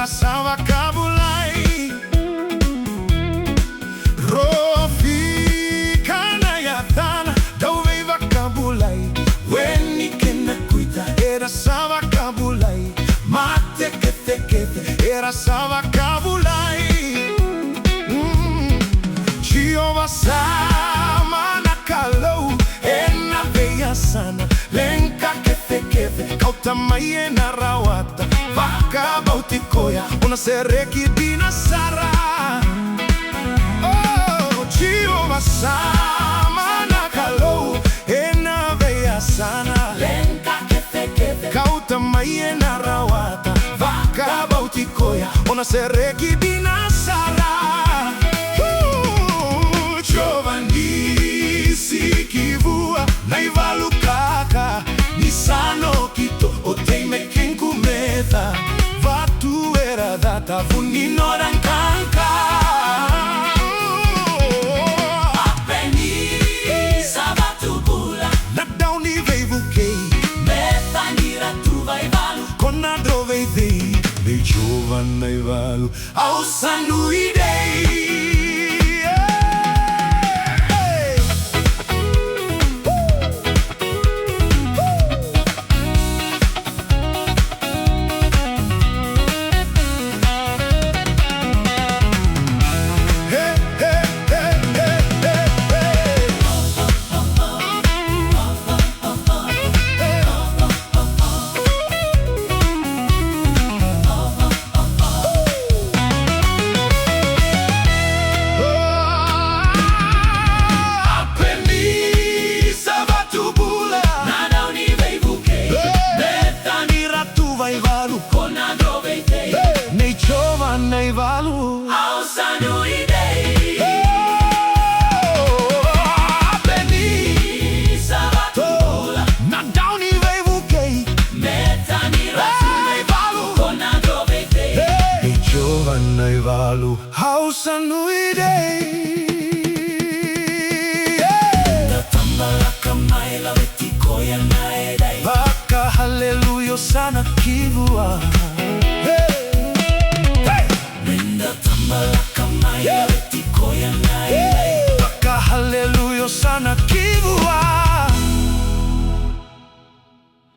VAKABULAI, ROFIKA na YACANA, DAUVEIVAKABULAI, VUNI KENA KUITA, VAKABULAI, MATE KECEkECE, VAKABULAI, JIOVA SAMA na KALOU, VEIYASANA, LEQA KECEkECE, KAUTA na RAWATA, VAKABAUTI KOYA, SEREKI, DINA, SARA. Oh, JIOVA SAMA na KALOU, VEIYASANA, LEQA KECEkECE, KAUTA na RAWATA, VAKABAUTI KOYA, SEREKI, DINA, SARA. JIOVA NISI KIVUA, VALU KAQA, NISA NOQUI, MECA, VATU VUNI VALU, OSANA VALU, OSANA LAVETI KOYA VAKAHALELUYA OSANA KIVUA LAVETI KOYA VAKAHALELUYA OSANA